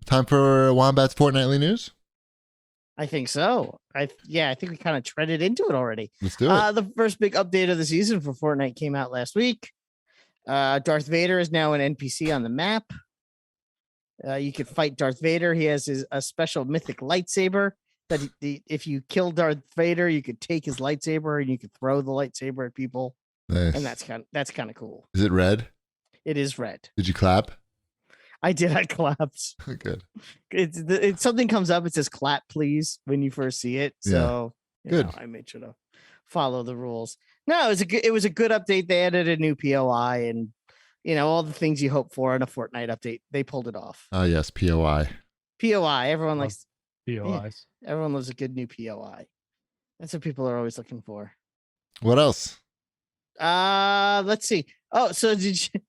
Time for Wombat's Fortnightly News? I think so. I think we kind of treaded into it already. Let's do it. The first big update of the season for Fortnite came out last week. Darth Vader is now an NPC on the map. You could fight Darth Vader. He has a special mythic lightsaber that if you kill Darth Vader, you could take his lightsaber and you could throw the lightsaber at people. Nice. And that's kind of cool. Is it red? It is red. Did you clap? I did. I clapped. Good. It's something comes up. It says "clap, please" when you first see it. So good. I made sure to follow the rules. No, it was a good update. They added a new POI and all the things you hope for in a Fortnite update. They pulled it off. Oh yes, POI. POI. Everyone likes POIs. Yeah, everyone loves a good new POI. That's what people are always looking for. What else? Let's see. Oh, so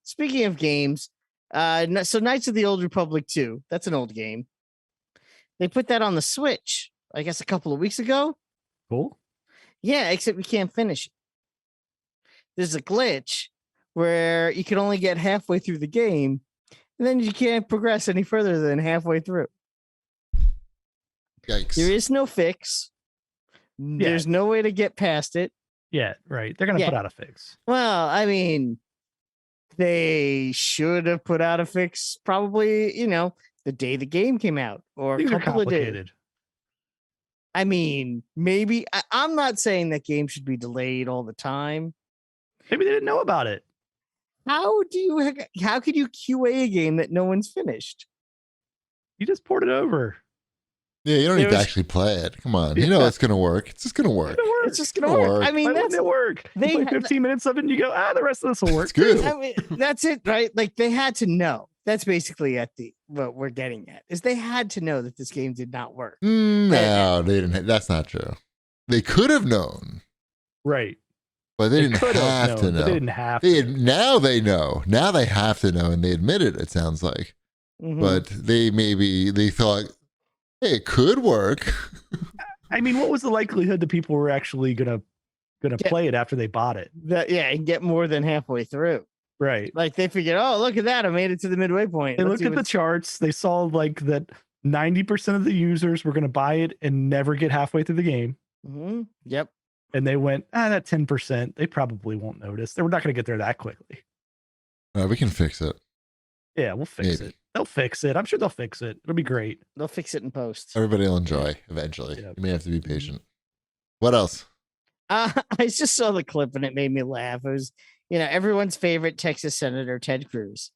speaking of games. So Knights of the Old Republic 2, that's an old game. They put that on the Switch, I guess a couple of weeks ago. Cool. Yeah, except we can't finish it. There's a glitch where you can only get halfway through the game, and then you can't progress any further than halfway through. Yikes. There is no fix. Yeah. There's no way to get past it. Yeah, right. They're going to put out a fix. Well, I mean, they should have put out a fix probably, the day the game came out or a couple of days. I mean, maybe I'm not saying that game should be delayed all the time. Maybe they didn't know about it. How could you QA a game that no one's finished? You just poured it over. Yeah, you don't need to actually play it. Come on. You know it's going to work. It's just going to work. It's just going to work. I mean, that's it work. They play 15 minutes of it and you go, the rest of this will work. It's good. I mean, that's it, right? Like they had to know. That's basically what we're getting at is they had to know that this game did not work. No, they didn't. That's not true. They could have known. Right. But they didn't have to know. They didn't have to. Now they know. Now they have to know, and they admit it, it sounds like. Mm-hmm. But they thought, hey, it could work. I mean, what was the likelihood that people were actually gonna play it after they bought it? And get more than halfway through. Right. Like they figured, oh, look at that. I made it to the midway point. They looked at the charts. They saw like that 90% of the users were going to buy it and never get halfway through the game. Mm-hmm. Yep. And they went, that 10%, they probably won't notice. They were not going to get there that quickly. We can fix it. Yeah, we'll fix it. They'll fix it. I'm sure they'll fix it. It'll be great. They'll fix it in post. Everybody will enjoy eventually. Yeah. You may have to be patient. What else? I just saw the clip and it made me laugh. It was, everyone's favorite Texas Senator, Ted Cruz.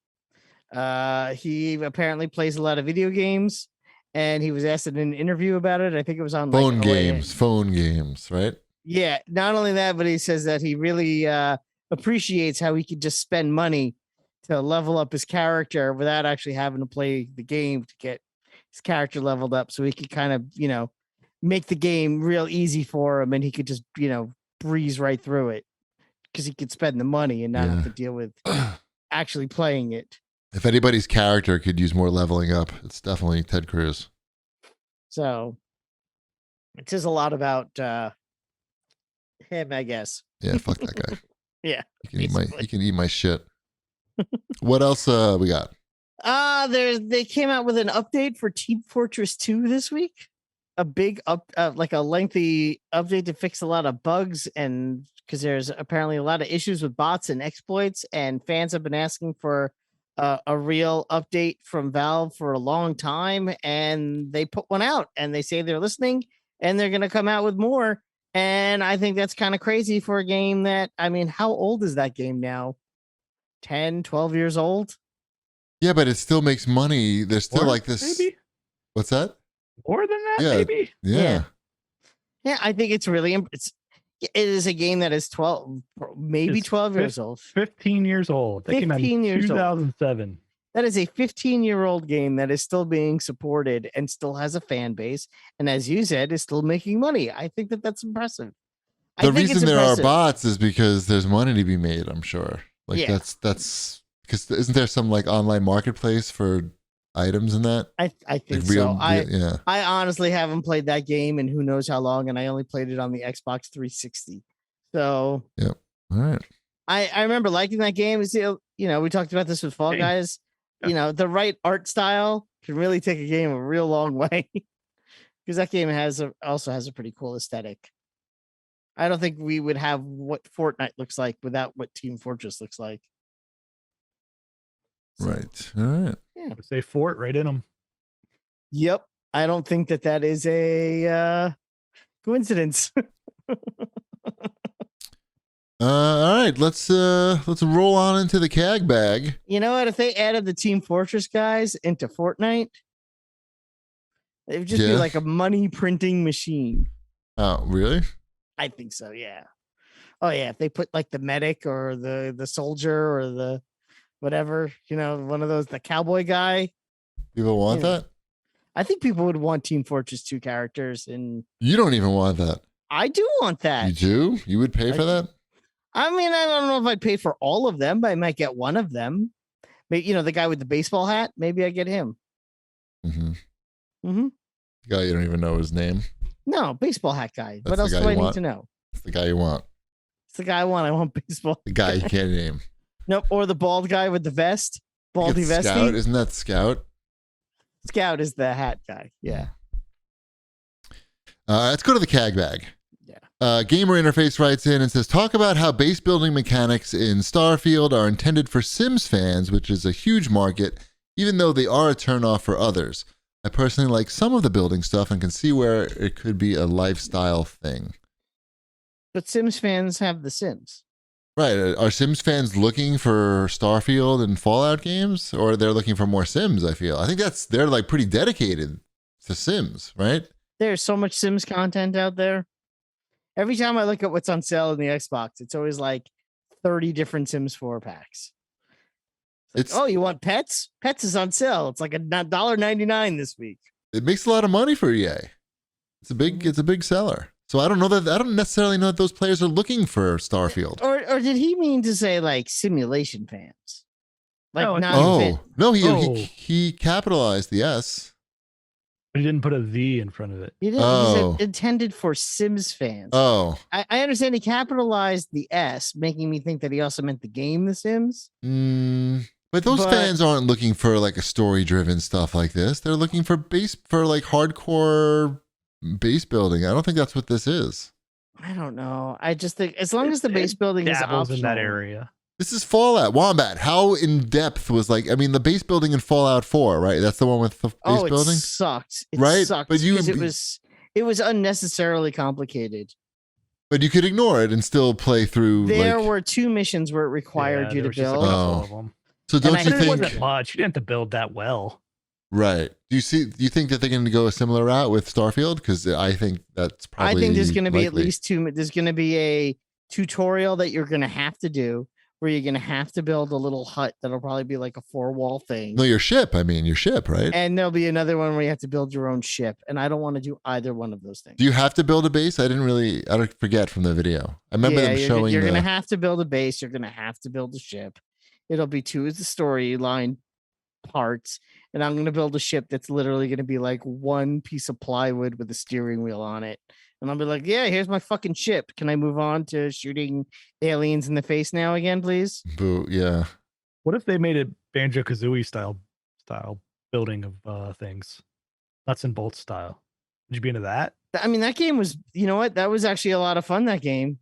He apparently plays a lot of video games and he was asked in an interview about it. I think it was on phone games, right? Yeah. Not only that, but he says that he really appreciates how he could just spend money to level up his character without actually having to play the game to get his character leveled up. So he could kind of, make the game real easy for him and he could just, breeze right through it because he could spend the money and not have to deal with actually playing it. If anybody's character could use more leveling up, it's definitely Ted Cruz. So it says a lot about him, I guess. Yeah, fuck that guy. Yeah. He can eat my shit. What else we got? They came out with an update for Team Fortress 2 this week. A big like a lengthy update to fix a lot of bugs, and because there's apparently a lot of issues with bots and exploits, and fans have been asking for a real update from Valve for a long time, and they put one out, and they say they're listening, and they're going to come out with more. And I think that's kind of crazy for a game that, I mean, how old is that game now? 10, 12 years old? Yeah, but it still makes money. There's still like this. Maybe? What's that? More than that, maybe? Yeah. Yeah, I think it's really, it is a game that is 12, maybe 12 years old. 15 years old. That came out in 2007. That is a 15-year-old game that is still being supported and still has a fan base. And as you said, is still making money. I think that's impressive. The reason there are bots is because there's money to be made, I'm sure. Like that's because isn't there some like online marketplace for items in that? I think so. I honestly haven't played that game in who knows how long, and I only played it on the Xbox 360. So yeah, all right. I remember liking that game. We talked about this with Fall Guys. The right art style can really take a game a real long way. Because that game also has a pretty cool aesthetic. I don't think we would have what Fortnite looks like without what Team Fortress looks like. So, right. All right. Yeah. Say Fort right in them. Yep. I don't think that is a coincidence. All right, let's roll on into the CAG bag. You know what? If they added the Team Fortress guys into Fortnite, it would just be like a money printing machine. Oh, really? I think so. Yeah. Oh yeah. If they put like the medic or the soldier or the whatever, one of those, the cowboy guy. People want that? I think people would want Team Fortress 2 characters, and you don't even want that. I do want that. You do? You would pay for that? I mean, I don't know if I'd pay for all of them, but I might get one of them. Maybe, the guy with the baseball hat. Maybe I get him. Mm-hmm. Mm-hmm. The guy you don't even know his name. No, baseball hat guy. What else do I need to know? It's the guy you want. It's the guy I want. I want baseball. The guy you can't name. Nope. Or the bald guy with the vest. Baldy vest. Scout, isn't that Scout? Scout is the hat guy. Yeah. Let's go to the CAG bag. Yeah. Gamer Interface writes in and says, talk about how base building mechanics in Starfield are intended for Sims fans, which is a huge market, even though they are a turnoff for others. I personally like some of the building stuff and can see where it could be a lifestyle thing. But Sims fans have the Sims. Right. Are Sims fans looking for Starfield and Fallout games, or they're looking for more Sims? I feel. I think they're like pretty dedicated to Sims, right? There's so much Sims content out there. Every time I look at what's on sale in the Xbox, it's always like 30 different Sims 4 packs. It's oh, you want pets? Pets is on sale. It's like $1.99 this week. It makes a lot of money for EA. It's a big seller. So I don't necessarily know that those players are looking for Starfield. Or did he mean to say like simulation fans? Like he capitalized the S. But he didn't put a V in front of it. He said intended for Sims fans. Oh. I understand he capitalized the S, making me think that he also meant the game The Sims. But those fans aren't looking for like a story-driven stuff like this. They're looking for like hardcore base building. I don't think that's what this is. I don't know. I just think as long as the base building is optional in that area. This is Fallout. Wombat, how in depth was the base building in Fallout 4, right? That's the one with the base building? It sucked. Right? Sucked but it was unnecessarily complicated. But you could ignore it and still play through. There were 2 missions where it required you to build. Of them. So don't you think it wasn't much? You didn't have to build that well. Right. Do you think that they're going to go a similar route with Starfield? Because I think that's probably. I think there's going to be at least 2. There's going to be a tutorial that you're going to have to do, where you're going to have to build a little hut that'll probably be like a 4-wall thing. No, your ship, right? And there'll be another one where you have to build your own ship. And I don't want to do either one of those things. Do you have to build a base? I don't forget from the video. I remember them showing. You're going to have to build a base. You're going to have to build a ship. It'll be 2 as the storyline parts. And I'm going to build a ship that's literally going to be like 1 piece of plywood with a steering wheel on it. And I'll be like, yeah, here's my fucking ship. Can I move on to shooting aliens in the face now again, please? Boo, yeah. What if they made it Banjo-Kazooie style building of things? Nuts and bolts style. Would you be into that? I mean, that game was, you know what? That was actually a lot of fun, that game.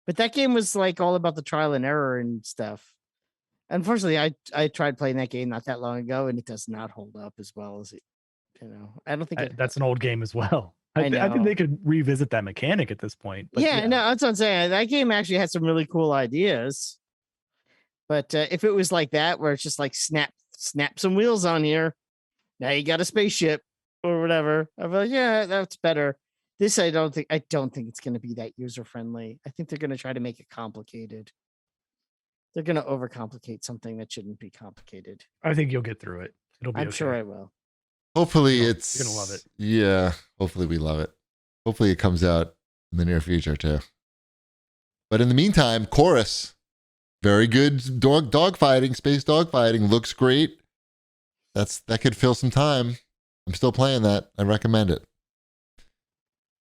But that game was like all about the trial and error and stuff. Unfortunately, I tried playing that game not that long ago, and it does not hold up as well as it, I don't think that's an old game as well. I think they could revisit that mechanic at this point. No, that's what I'm saying. That game actually had some really cool ideas. But if it was like that, where it's just like snap some wheels on here, now you got a spaceship or whatever, I'm like, yeah, that's better. This I don't think it's going to be that user friendly. I think they're going to try to make it complicated. They're going to overcomplicate something that shouldn't be complicated. I think you'll get through it. I'm sure I will. Hopefully you're gonna love it. Yeah, hopefully we love it. Hopefully it comes out in the near future too. But in the meantime, Chorus, very good dogfighting, space dogfighting, looks great. That could fill some time. I'm still playing that. I recommend it.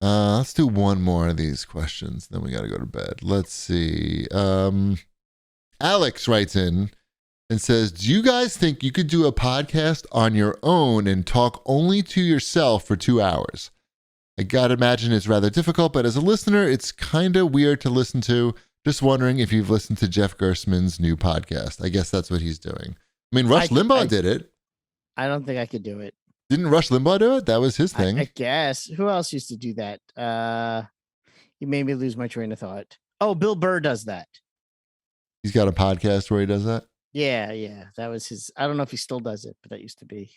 Let's do one more of these questions, then we got to go to bed. Let's see. Alex writes in, and says, do you guys think you could do a podcast on your own and talk only to yourself for 2 hours? I gotta imagine it's rather difficult, but as a listener, it's kind of weird to listen to. Just wondering if you've listened to Jeff Gerstmann's new podcast. I guess that's what he's doing. I mean, Rush Limbaugh did it. I don't think I could do it. Didn't Rush Limbaugh do it? That was his thing. I guess. Who else used to do that? You made me lose my train of thought. Oh, Bill Burr does that. He's got a podcast where he does that? Yeah. That was his. I don't know if he still does it, but that used to be.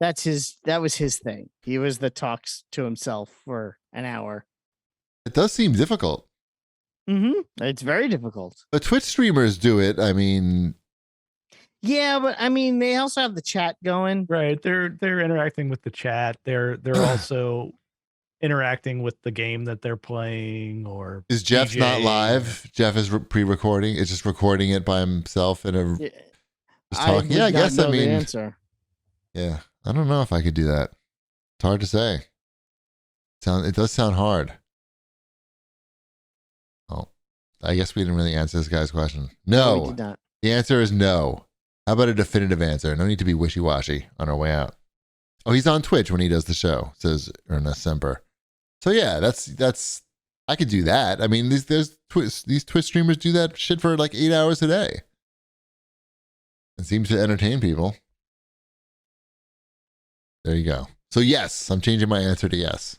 That was his thing. He was the talks to himself for an hour. It does seem difficult. It's very difficult. But Twitch streamers do it. I mean, yeah, but I mean, they also have the chat going. Right. They're interacting with the chat. They're also interacting with the game that they're playing. Or is Jeff not live? Jeff is pre-recording. It's just recording it by himself and just talking. Yeah, I guess. I mean, answer. Yeah, I don't know if I could do that. It's hard to say. It does sound hard. Oh, I guess we didn't really answer this guy's question. No, we did not. The answer is no. How about a definitive answer? No need to be wishy-washy on our way out. Oh, he's on Twitch when he does the show, says Ernest Semper. So yeah, that's I could do that. I mean, these Twitch streamers do that shit for like 8 hours a day. It seems to entertain people. There you go. So yes, I'm changing my answer to yes.